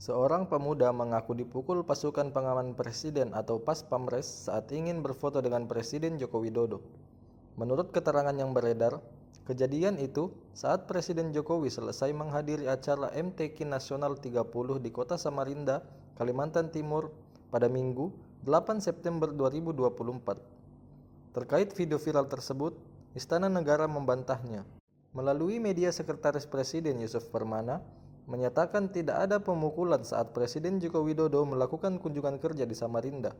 Seorang pemuda mengaku dipukul pasukan pengaman presiden atau Pas Pamres saat ingin berfoto dengan Presiden Joko Widodo. Menurut keterangan yang beredar, kejadian itu saat Presiden Jokowi selesai menghadiri acara MTQ Nasional 30 di Kota Samarinda, Kalimantan Timur pada Minggu 8 September 2024. Terkait video viral tersebut, Istana Negara membantahnya. Melalui media, Sekretaris Presiden Yusuf Permana menyatakan tidak ada pemukulan saat Presiden Joko Widodo melakukan kunjungan kerja di Samarinda.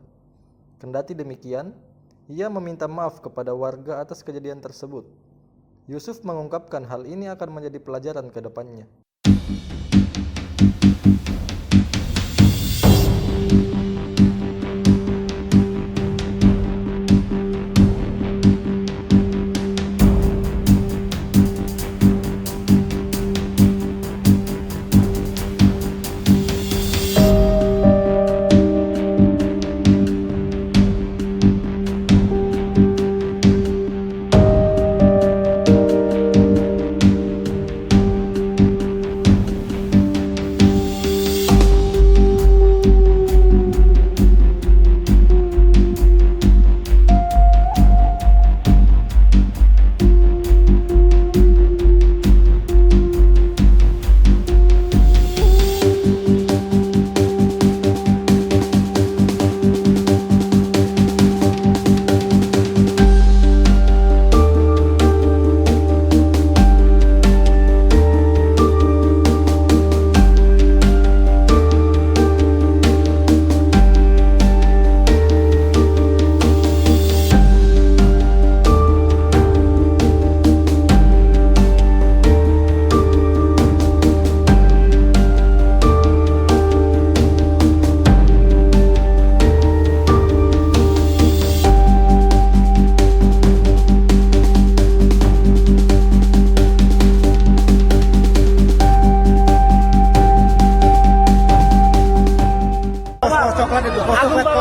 Kendati demikian, ia meminta maaf kepada warga atas kejadian tersebut. Yusuf mengungkapkan hal ini akan menjadi pelajaran ke depannya.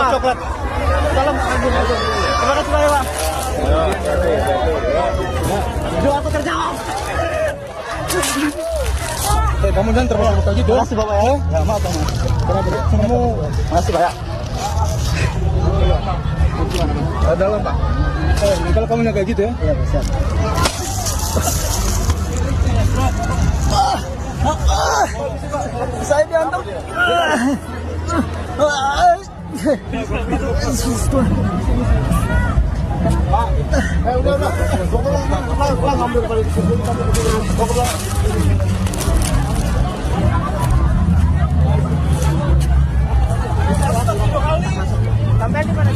Coklat. Salam agung. Terima kasih banyak, Pak. Doa aku terjawab. Kamu jangan terbuka gitu. Terima kasih, Bapak ya. Ya, maaf, Mas. Kamu Makasih, Pak ya. dalam, Pak. Kalau kamu kayak gitu ya. Iya, bisa. Saya diantar. Udah. Pulang ambil balik. Sampai di mana?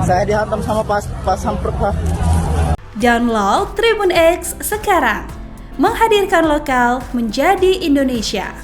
Saya dihantam sama pas sampur, Pak. Download Tribun X sekarang, menghadirkan lokal menjadi Indonesia.